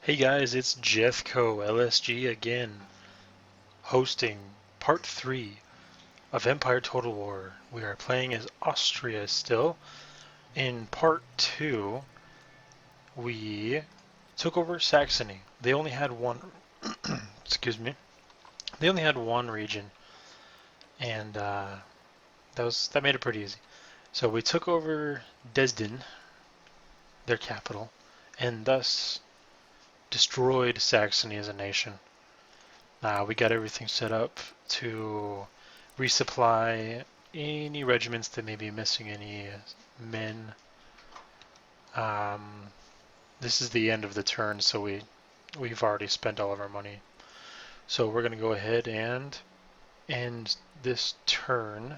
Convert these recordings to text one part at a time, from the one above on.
Hey guys, it's Jethco LSG again, hosting part 3 of Empire Total War. We are playing as Austria still. In part 2, we took over Saxony. They only had one, excuse me, they only had one region, and that made it pretty easy. So we took over Dresden, their capital, and thus destroyed Saxony as a nation. We got everything set up to resupply any regiments that may be missing any men. Um, this is the end of the turn, so we've already spent all of our money. So we're going to go ahead and end this turn.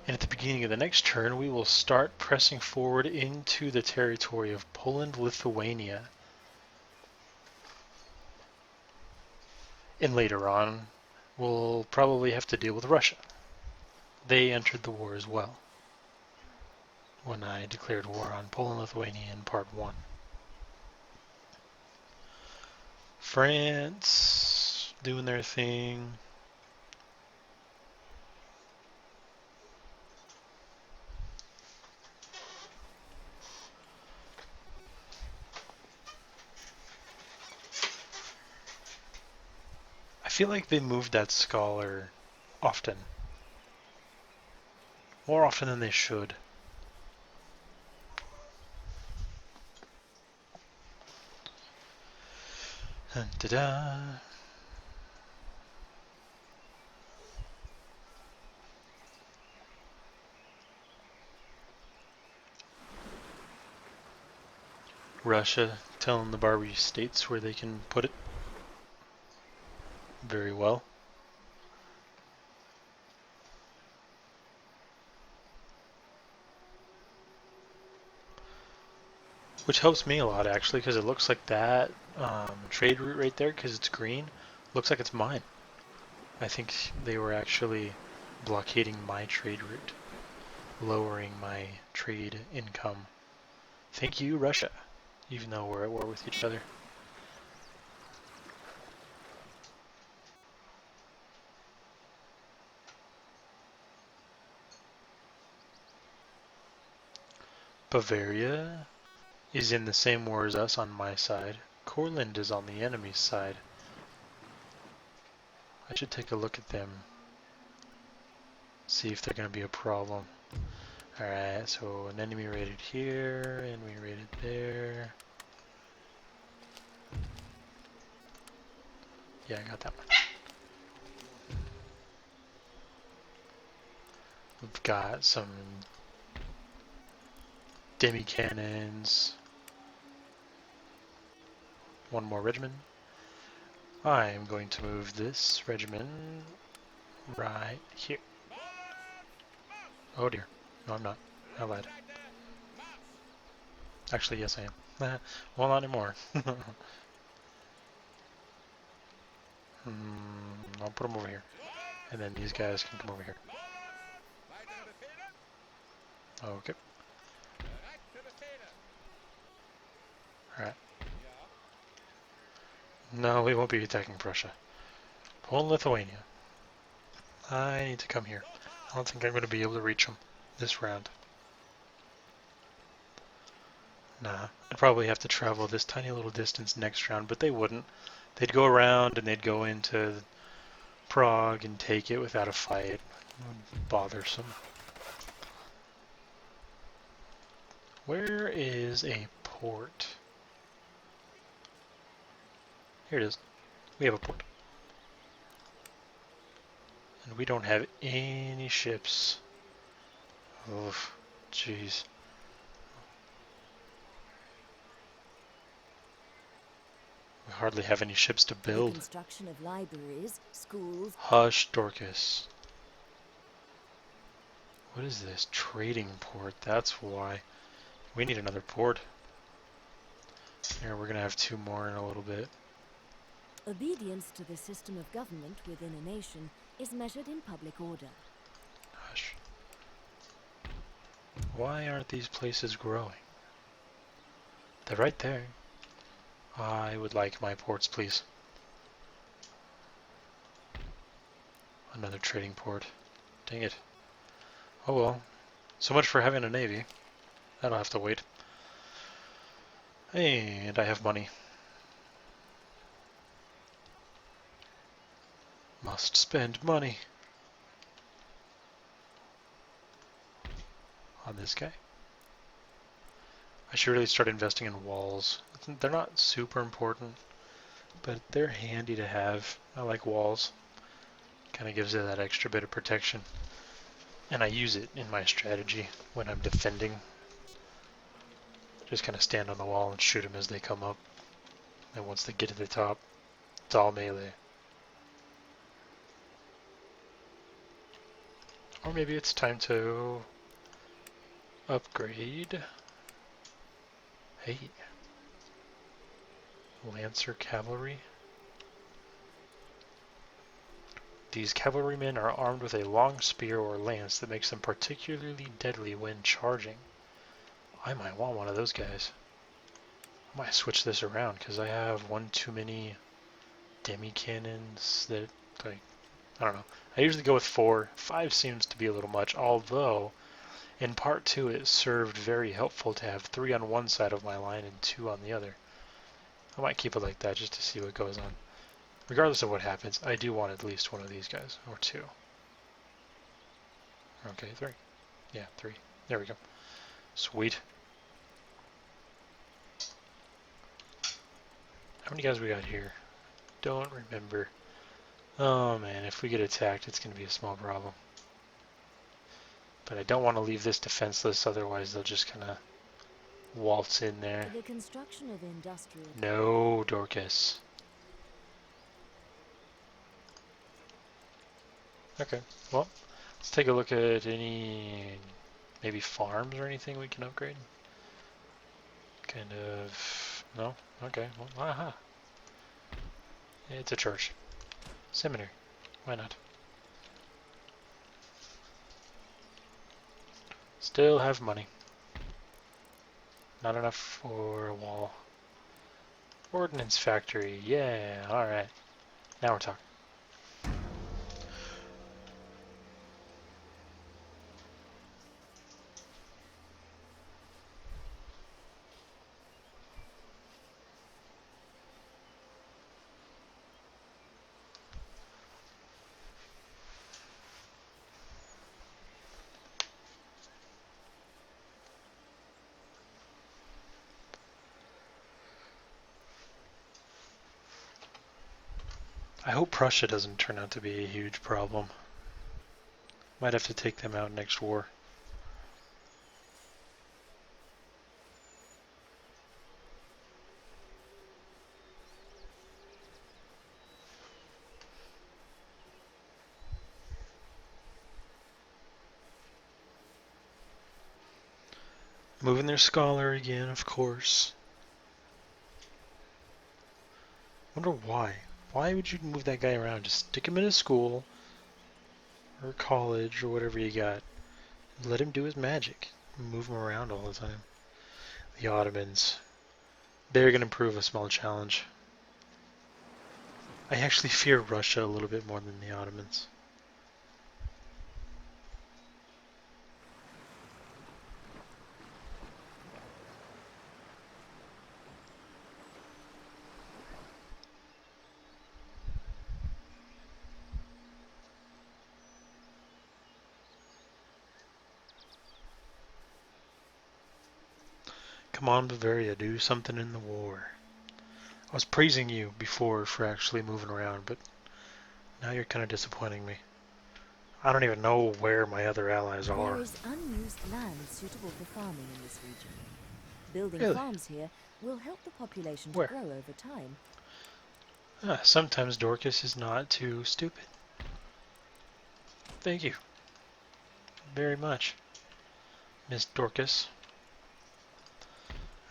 And at the beginning of the next turn, we will start pressing forward into the territory of Poland, Lithuania. And later on, we'll probably have to deal with Russia. They entered the war as well when I declared war on Poland, Lithuania in part 1. France doing their thing. I feel like they moved that scholar often. More often than they should. Ta-da! Russia telling the Barbary states where they can put it. Very well. Which helps me a lot actually, because it looks like that trade route right there, because it's green, looks like it's mine. I think they were actually blockading my trade route, lowering my trade income. Thank you, Russia, even though we're at war with each other. Bavaria is in the same war as us on my side. Courland is on the enemy's side. I should take a look at them. See if they're going to be a problem. Alright, so an enemy raided here, enemy raided there. Yeah, I got that one. We've got some demi cannons. One more regiment. I am going to move this regiment right here. Oh dear. No, I'm not. I lied. Actually, yes, I am. Well, not anymore. I'll put them over here. And then these guys can come over here. Okay. Alright. No, we won't be attacking Prussia. Poland, Lithuania. I need to come here. I don't think I'm going to be able to reach them this round. Nah, I'd probably have to travel this tiny little distance next round, but they wouldn't. They'd go around and they'd go into Prague and take it without a fight. Bothersome. Where is a port? Here it is. We have a port. And we don't have any ships. Oof, jeez. We hardly have any ships to build. The construction of libraries, schools. Hush, Dorcas. What is this? Trading port. That's why. We need another port. Here, we're gonna have 2 more in a little bit. Obedience to the system of government within a nation is measured in public order. Hush. Why aren't these places growing? They're right there. I would like my ports, please. Another trading port. Dang it. Oh well. So much for having a navy. That'll have to wait. And I have money. Must spend money on this guy. I should really start investing in walls. They're not super important, but they're handy to have. I like walls. Kind of gives it that extra bit of protection. And I use it in my strategy when I'm defending. Just kind of stand on the wall and shoot them as they come up. And once they get to the top, it's all melee. Or maybe it's time to upgrade. Hey. Lancer cavalry. These cavalrymen are armed with a long spear or lance that makes them particularly deadly when charging. I might want one of those guys. I might switch this around because I have one too many demi cannons that, like, I don't know. I usually go with 4. 5 seems to be a little much, although in part 2 it served very helpful to have 3 on one side of my line and 2 on the other. I might keep it like that just to see what goes on. Regardless of what happens, I do want at least one of these guys, or 2. Okay, 3. Yeah, 3. There we go. Sweet. How many guys we got here? Don't remember. Oh man, if we get attacked, it's going to be a small problem. But I don't want to leave this defenseless, otherwise they'll just kind of waltz in there. The construction of industrial... No, Dorcas. Okay, well, let's take a look at any, maybe farms or anything we can upgrade. Kind of, no? Okay, well, aha. It's a church. Seminary. Why not? Still have money. Not enough for a wall. Ordnance factory. Yeah, alright. Now we're talking. I hope Prussia doesn't turn out to be a huge problem. Might have to take them out next war. Moving their scholar again, of course. Wonder why. Why would you move that guy around? Just stick him in a school or college or whatever you got. Let him do his magic. Move him around all the time. The Ottomans. They're going to prove a small challenge. I actually fear Russia a little bit more than the Ottomans. Come on, Bavaria, do something in the war. I was praising you before for actually moving around, but now you're kind of disappointing me. I don't even know where my other allies are. There is unused land suitable for farming in this region. Building Really? farms here will help the population to Where? grow over time. Sometimes Dorcas is not too stupid. Thank you very much, Miss Dorcas.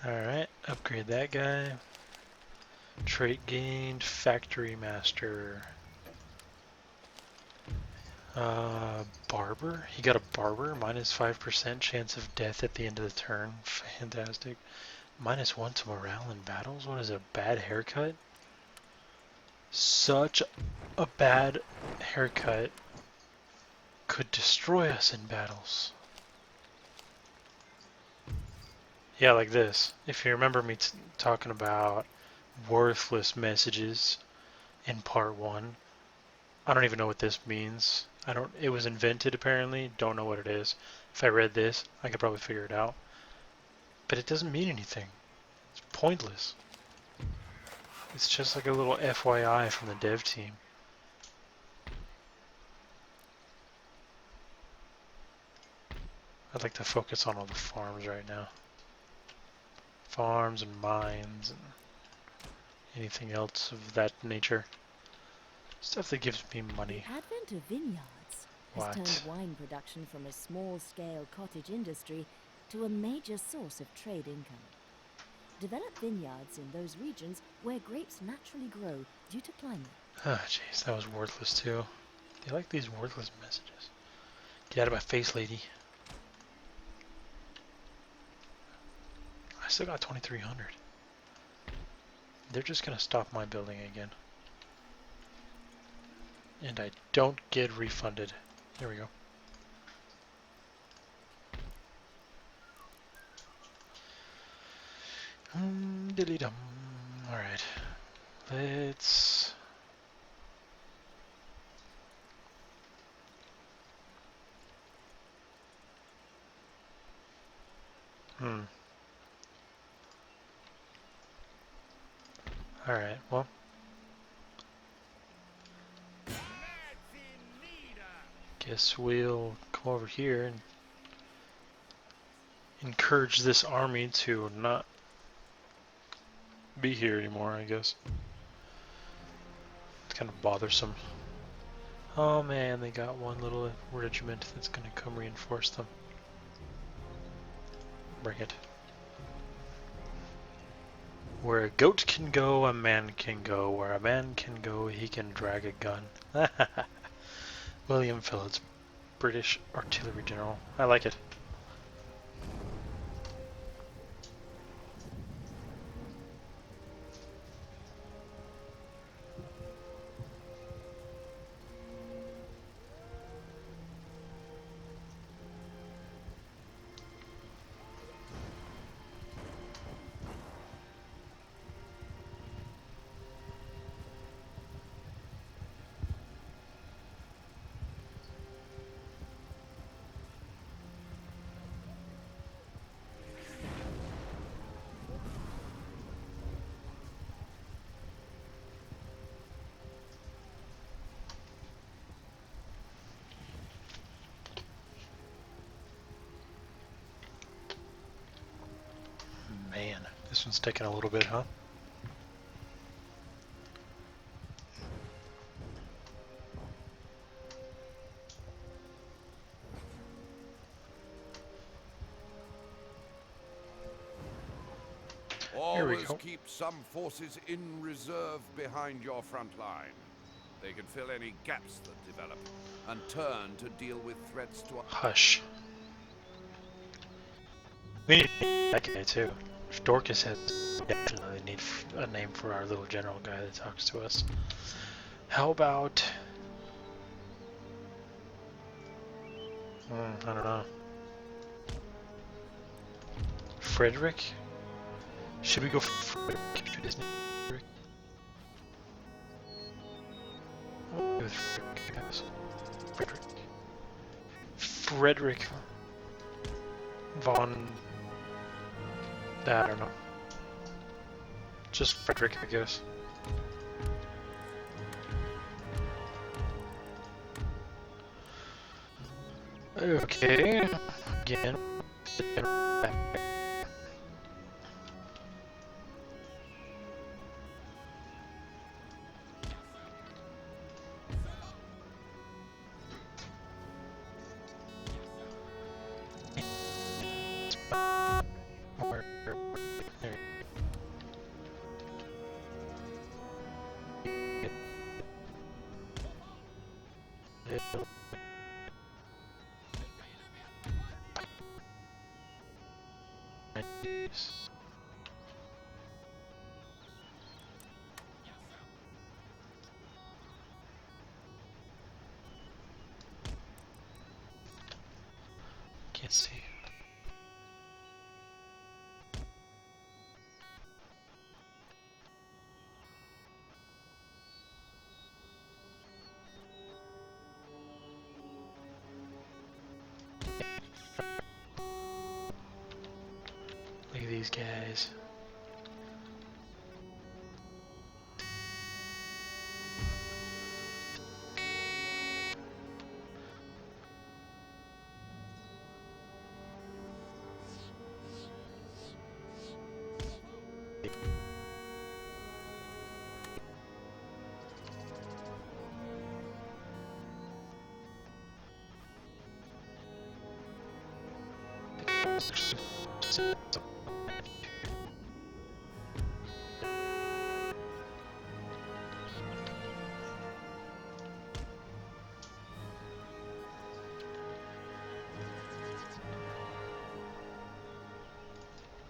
Alright, upgrade that guy. Trait gained, factory master. Barber? He got a barber, minus 5% chance of death at the end of the turn. Fantastic. -1 to morale in battles? What is it, a bad haircut? Such a bad haircut could destroy us in battles. Yeah, like this. If you remember me talking about worthless messages in part 1, I don't even know what this means. It was invented apparently, don't know what it is. If I read this, I could probably figure it out. But it doesn't mean anything. It's pointless. It's just like a little FYI from the dev team. I'd like to focus on all the farms right now. Farms and mines and anything else of that nature. Stuff that gives me money. The advent of vineyards has turned wine production from a small-scale cottage industry to a major source of trade income. Develop vineyards in those regions where grapes naturally grow due to climate. Ah, jeez, that was worthless too. Do you like these worthless messages? Get out of my face, lady. I still got 2,300. They're just gonna stop my building again. And I don't get refunded. There we go. Dilly-dum. Alright. Let's... Alright, well. Guess we'll come over here and encourage this army to not be here anymore, I guess. It's kind of bothersome. Oh man, they got one little regiment that's gonna come reinforce them. Bring it. Where a goat can go, a man can go. Where a man can go, he can drag a gun. William Phillips, British Artillery General. I like it. Man, this one's taking a little bit, huh? Always keep some forces in reserve behind your front line. They can fill any gaps that develop and turn to deal with threats to... Hush. We need that guy too. Dorcas has definitely need a name for our little general guy that talks to us. How about... I don't know. Frederick? Should we go Frederick? Should his name be Frederick? Frederick, guys. Frederick. Frederick von... I don't know. Just Frederick, I guess. Okay. Again. at these guys.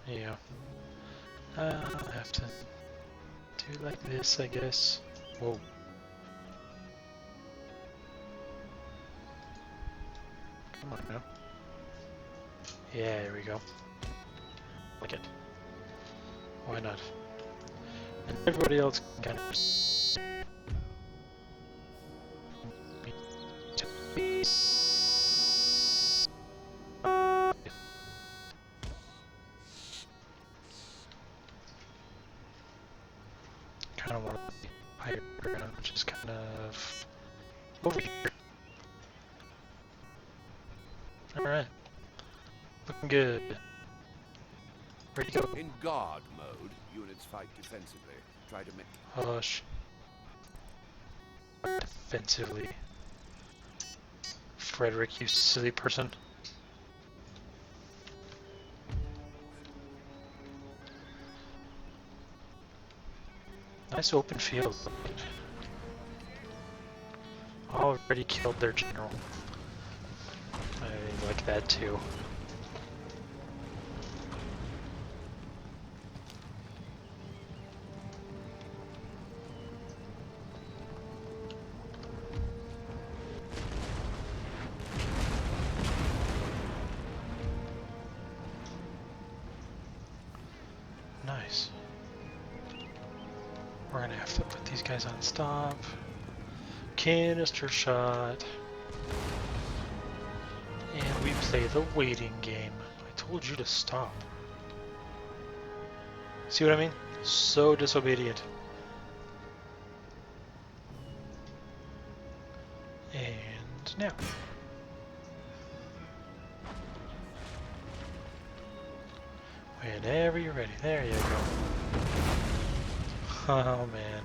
Yeah. I'll have to do it like this, I guess. Whoa. Come on now. Yeah, there we go. Like it. Why not? And everybody else can kind of... kind of want to be higher ground, which is kind of over here. Alright. Looking good. Where'd you go? In guard mode, units fight defensively. Try to make... Hush. Defensively. Frederick, you silly person. Nice open field. Already killed their general. I like that too. Nice. We're gonna have to put these guys on stop. Canister shot. And we play the waiting game. I told you to stop. See what I mean? So disobedient. And now. Whenever you're ready. There you go. Oh man.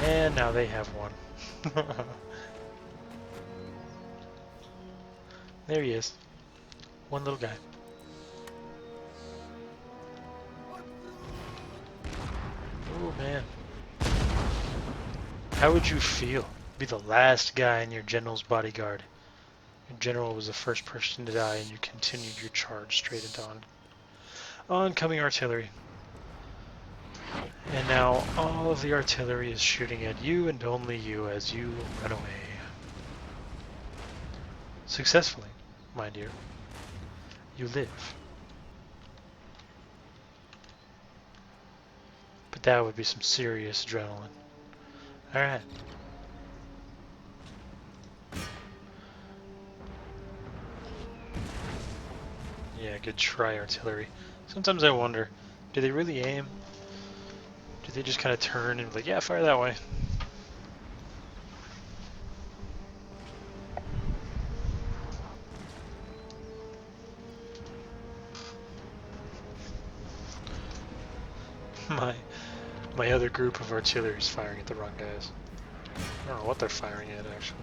And now they have one. There he is. One little guy. Oh man. How would you feel? Be the last guy in your general's bodyguard. Your general was the first person to die and you continued your charge straight into oncoming artillery. And now all of the artillery is shooting at you and only you as you run away. Successfully, my dear. You live. But that would be some serious adrenaline. Alright. Yeah, good try, artillery. Sometimes I wonder, do they really aim? Do they just kind of turn and be like, yeah, fire that way? My other group of artillery is firing at the wrong guys. I don't know what they're firing at, actually.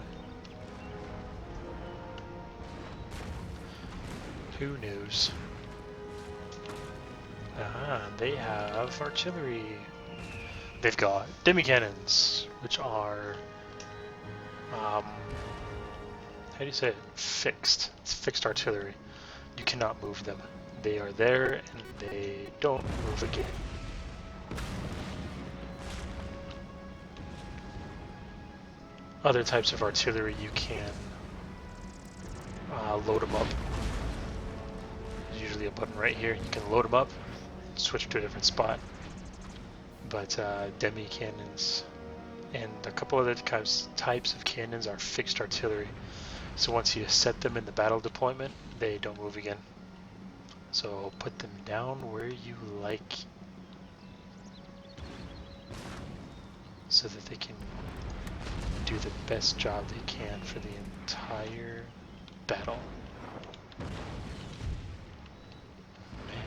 Who knows? Ah, they have artillery. They've got demi-cannons, which are, how do you say it? Fixed. It's fixed artillery. You cannot move them. They are there, and they don't move again. Other types of artillery, you can load them up. There's usually a button right here. You can load them up, switch to a different spot. But demi cannons and a couple other types of cannons are fixed artillery. So once you set them in the battle deployment, they don't move again. So put them down where you like, so that they can do the best job they can for the entire battle. Man.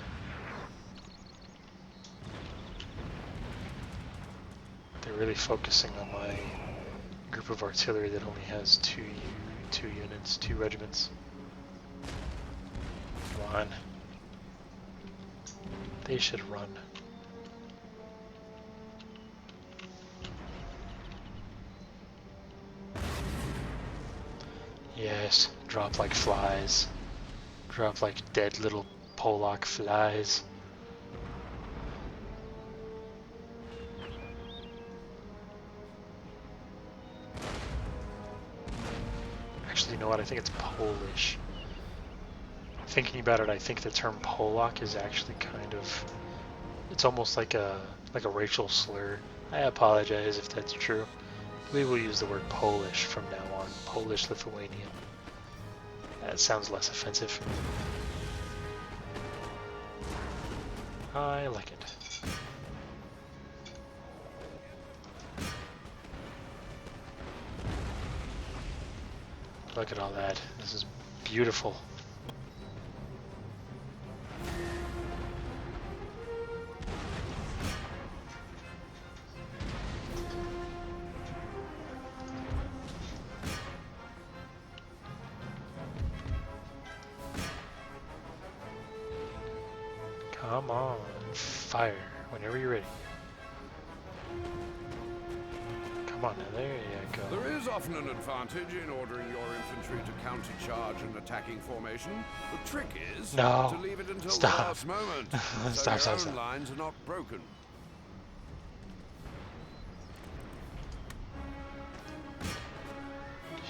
They're really focusing on my group of artillery that only has two units, 2 regiments. Come on. They should run. Yes, drop like flies. Drop like dead little Polak flies. Actually, you know what? I think it's Polish. Thinking about it, I think the term Polak is actually kind of... It's almost like a racial slur. I apologize if that's true. We will use the word Polish from now on. Polish Lithuanian. That sounds less offensive. I like it. Look at all that. This is beautiful. Come on, fire whenever you're ready. Come on now, there you go. There is often an advantage in ordering your infantry to counter-charge an attacking formation. The trick is No. to leave it until Stop. the last moment, so your own lines are not broken.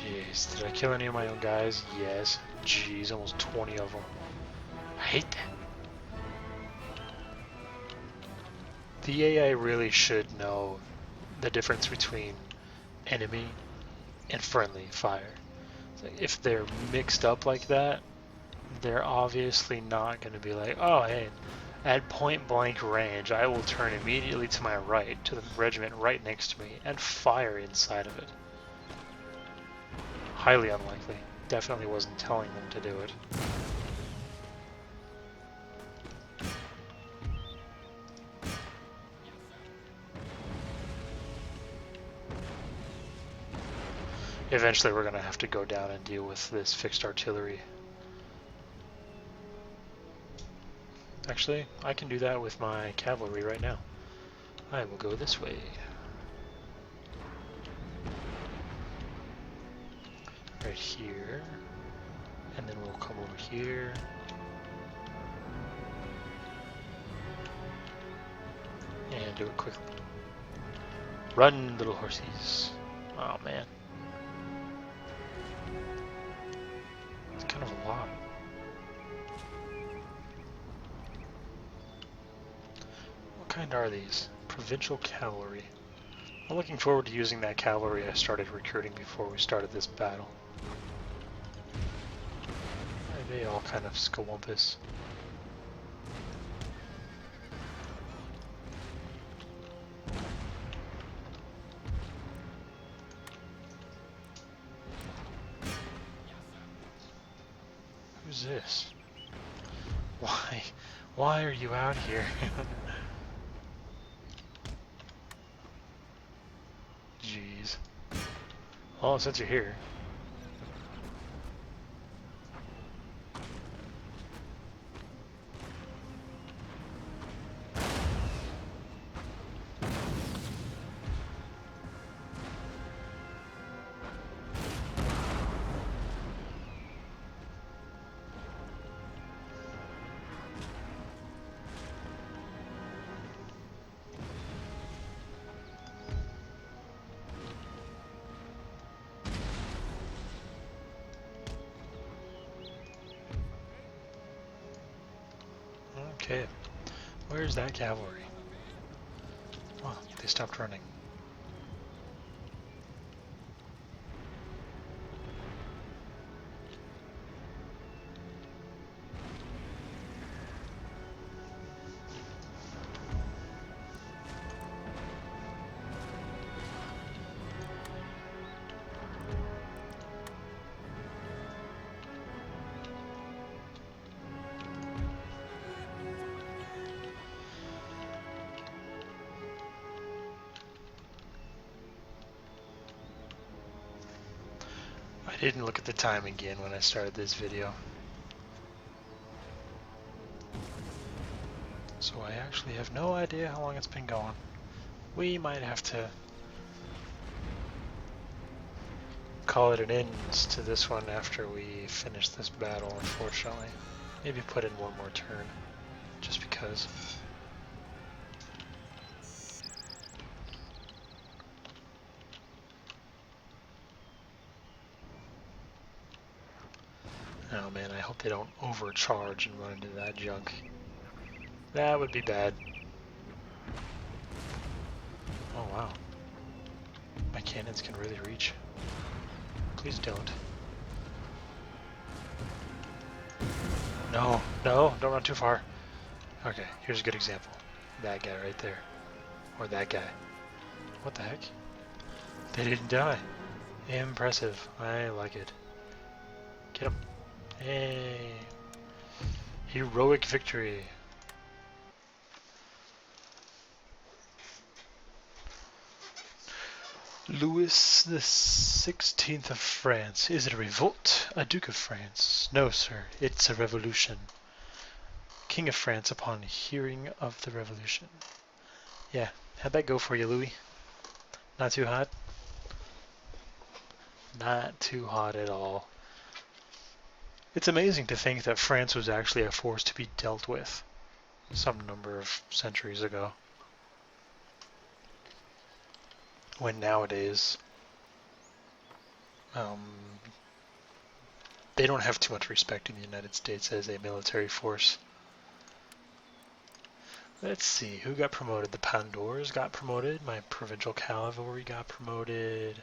Jeez, did I kill any of my own guys? Yes. Jeez, almost 20 of them. I hate that. The AI really should know the difference between enemy and friendly fire. If they're mixed up like that, they're obviously not going to be like, oh hey, at point blank range, I will turn immediately to my right, to the regiment right next to me, and fire inside of it. Highly unlikely. Definitely wasn't telling them to do it. Eventually we're going to have to go down and deal with this fixed artillery. Actually, I can do that with my cavalry right now. I will go this way. Right here. And then we'll come over here. And do it quickly. Run, little horsies. Oh man. It's kind of a lot. What kind are these? Provincial cavalry. I'm looking forward to using that cavalry I started recruiting before we started this battle. They all kind of scawampus. Who's this? Why are you out here? Jeez. Well, since you're here. Okay, where's that cavalry? Oh, they stopped running. didn't look at the time again when I started this video. So I actually have no idea how long it's been going. We might have to call it an end to this one after we finish this battle, unfortunately. Maybe put in one more turn, just because. Oh man, I hope they don't overcharge and run into that junk. That would be bad. Oh wow. My cannons can really reach. Please don't. No, no, don't run too far. Okay, here's a good example. That guy right there. Or that guy. What the heck? They didn't die. Impressive. I like it. Get him. Hey. Heroic victory. Louis the 16th of France. Is it a revolt? A Duke of France? No, sir. It's a revolution. King of France upon hearing of the revolution. Yeah, how'd that go for you, Louis? Not too hot? Not too hot at all. It's amazing to think that France was actually a force to be dealt with some number of centuries ago. When nowadays, they don't have too much respect in the United States as a military force. Let's see, who got promoted? The Pandors got promoted, my provincial cavalry got promoted,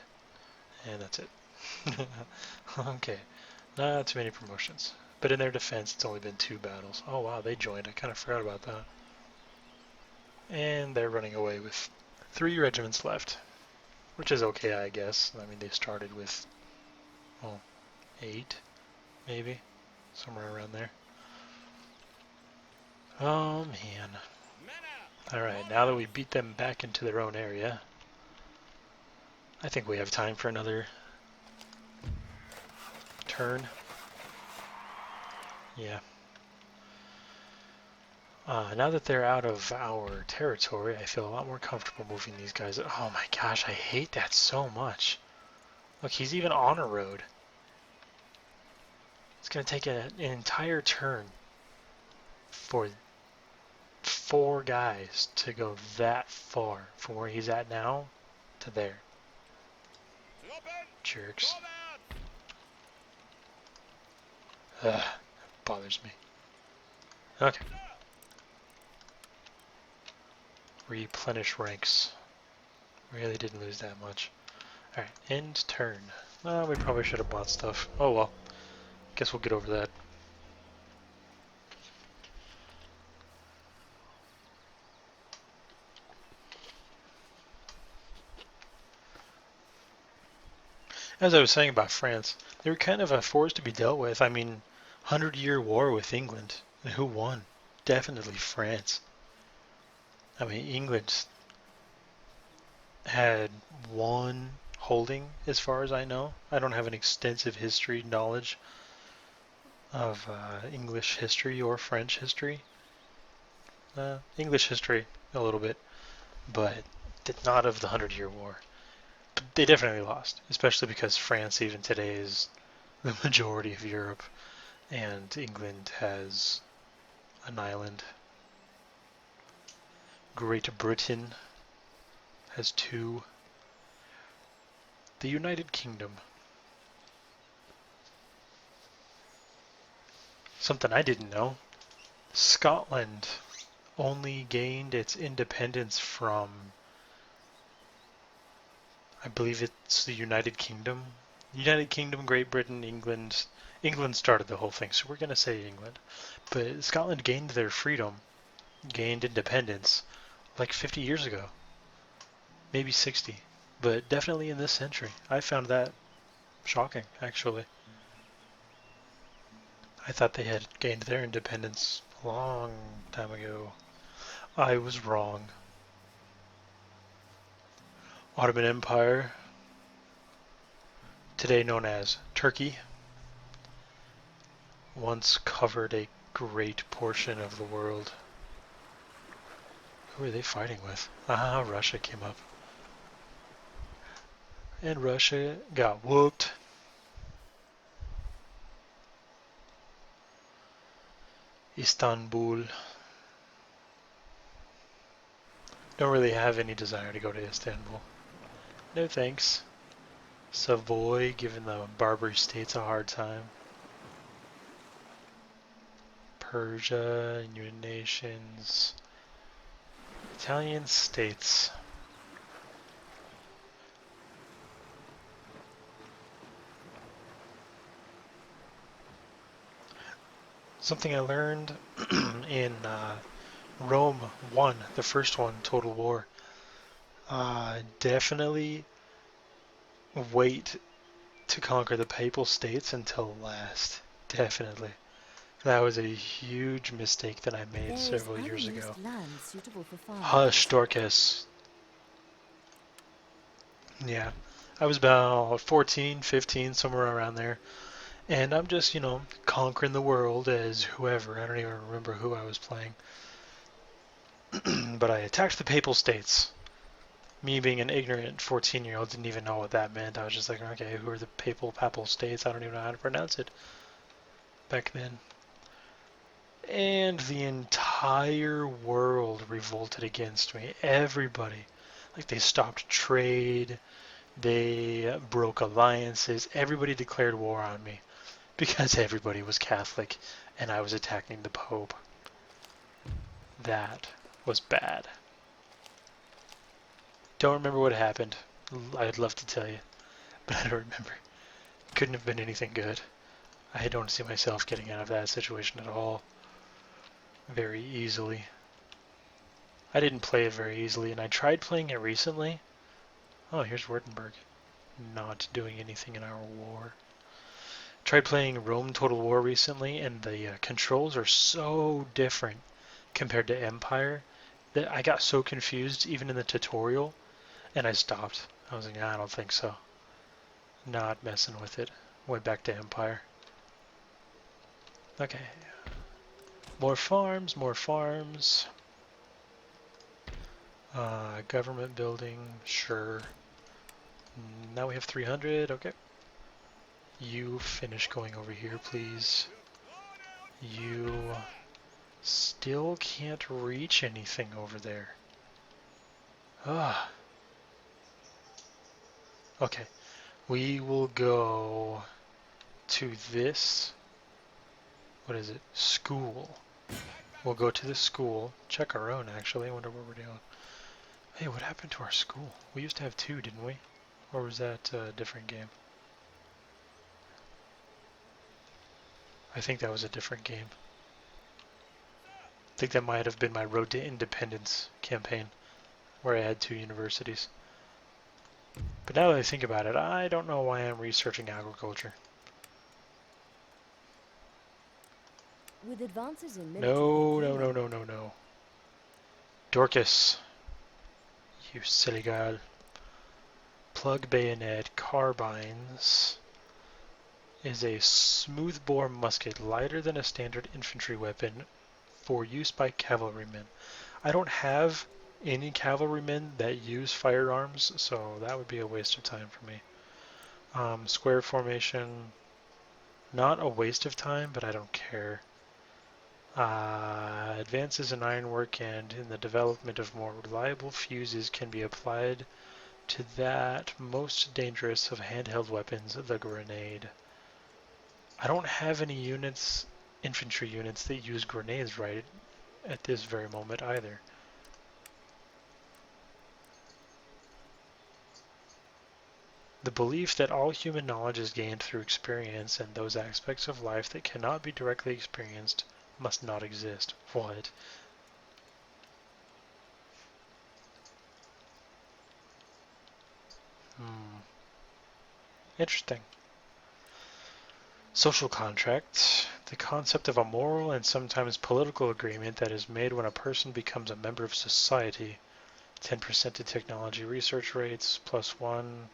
and that's it. Okay, not too many promotions. But in their defense, it's only been 2 battles. Oh wow, they joined. I kind of forgot about that. And they're running away with 3 regiments left, which is okay, I guess. I mean, they started with, well, 8, maybe, somewhere around there. Oh man. Alright, now that we beat them back into their own area, I think we have time for another turn. Yeah. Now that they're out of our territory, I feel a lot more comfortable moving these guys. Oh my gosh, I hate that so much. Look, he's even on a road. It's going to take an entire turn for 4 guys to go that far from where he's at now to there. Jerks. Ugh, bothers me. Okay. Replenish ranks. Really didn't lose that much. Alright, end turn. Well, we probably should have bought stuff. Oh well. Guess we'll get over that. As I was saying about France, they were kind of a force to be dealt with. I mean, 100-year war with England. And who won? Definitely France. I mean, England had 1 holding, as far as I know. I don't have an extensive history knowledge of English history or French history. English history, a little bit, but not of the 100-year war. But they definitely lost, especially because France, even today, is the majority of Europe, and England has an island. Great Britain has 2. The United Kingdom. Something I didn't know. Scotland only gained its independence from, I believe it's the United Kingdom. United Kingdom, Great Britain, England. England started the whole thing, so we're going to say England. But Scotland gained their freedom, gained independence, like 50 years ago. Maybe 60. But definitely in this century. I found that shocking, actually. I thought they had gained their independence a long time ago. I was wrong. Ottoman Empire, today known as Turkey once covered a great portion of the world. Who are they fighting with? Ah, Russia came up. And Russia got whooped. Istanbul. Don't really have any desire to go to Istanbul. No thanks. Savoy giving the Barbary states a hard time. Persia, United Nations. Italian states. Something I learned in Rome 1, the first one, Total War. Definitely wait to conquer the Papal States until last. Definitely. That was a huge mistake that I made There is several years ago. unused land suitable for farming. Hush, Dorcas. Yeah. I was about 14, 15, somewhere around there. And I'm just, conquering the world as whoever. I don't even remember who I was playing. But I attacked the Papal States. Me being an ignorant 14-year-old didn't even know what that meant. I was just like, okay, who are the Papal States? I don't even know how to pronounce it back then. And the entire world revolted against me. Everybody. Like, they stopped trade. They broke alliances. Everybody declared war on me. Because everybody was Catholic and I was attacking the Pope. That was bad. Don't remember what happened. I'd love to tell you, but I don't remember. Couldn't have been anything good. I don't see myself getting out of that situation at all very easily. I didn't play it very easily, and I tried playing it recently. Oh, here's Württemberg. Not doing anything in our war. Tried playing Rome Total War recently, and the controls are so different compared to Empire that I got so confused even in the tutorial, and I stopped. I was like, I don't think so. Not messing with it. Went back to Empire. Okay. More farms, more farms. Government building, sure. Now we have 300, okay. You finish going over here, please. You still can't reach anything over there. Ah. Okay. We will go to this. What is it? School. We'll go to the school. Check our own, actually. I wonder what we're doing. Hey, what happened to our school? We used to have 2, didn't we? Or was that a different game? I think that was a different game. I think that might have been my Road to Independence campaign, where I had 2 universities. But now that I think about it, I don't know why I'm researching agriculture. With advances in No, military no, no, no, no, no. Dorcas, you silly girl. Plug bayonet carbines is a smoothbore musket lighter than a standard infantry weapon for use by cavalrymen. I don't have any cavalrymen that use firearms, so that would be a waste of time for me. Square formation, not a waste of time, but I don't care. Advances in ironwork and in the development of more reliable fuses can be applied to that most dangerous of handheld weapons, the grenade. I don't have any units, infantry units, that use grenades right at this very moment either. The belief that all human knowledge is gained through experience and those aspects of life that cannot be directly experienced must not exist. What? Interesting. Social contract. The concept of a moral and sometimes political agreement that is made when a person becomes a member of society. 10% to technology research rates, +1.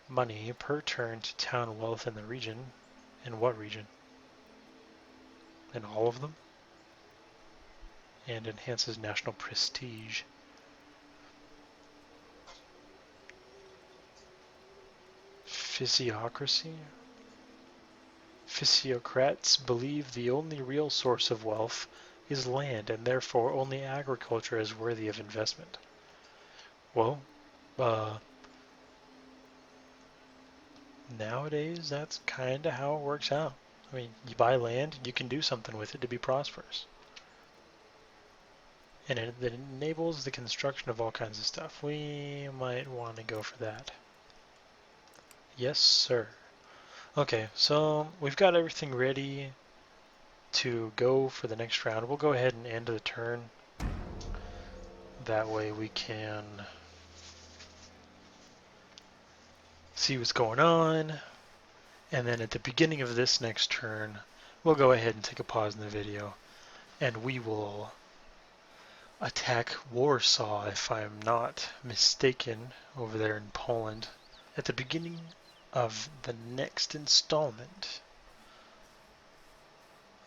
money per turn to town wealth in the region. In what region? In all of them? And enhances national prestige. Physiocracy? Physiocrats believe the only real source of wealth is land, and therefore only agriculture is worthy of investment. Well, nowadays that's kind of how it works out. I mean, you buy land, you can do something with it to be prosperous. And it enables the construction of all kinds of stuff. We might want to go for that. Yes, sir. Okay, so we've got everything ready to go for the next round. We'll go ahead and end the turn. That way we can see what's going on. And then at the beginning of this next turn, we'll go ahead and take a pause in the video. And we will attack Warsaw, if I'm not mistaken, over there in Poland, at the beginning of the next installment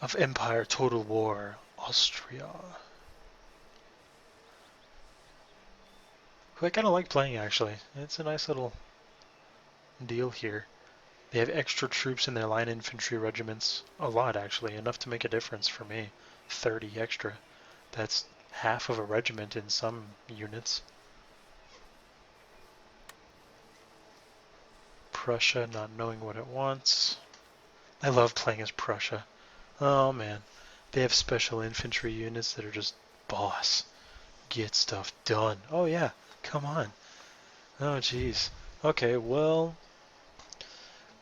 of Empire Total War Austria. Who I kind of like playing, actually. It's a nice little deal here. They have extra troops in their line infantry regiments. A lot, actually. Enough to make a difference for me. 30 extra. That's half of a regiment in some units. Prussia not knowing what it wants. I love playing as Prussia. Oh man. They have special infantry units that are just boss. Get stuff done. Oh yeah, come on. Oh jeez. Okay, well,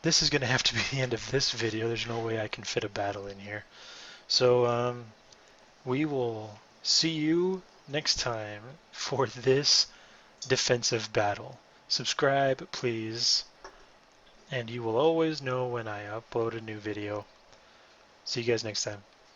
this is going to have to be the end of this video. There's no way I can fit a battle in here. So, we will see you next time for this defensive battle. Subscribe, please, and you will always know when I upload a new video. See you guys next time.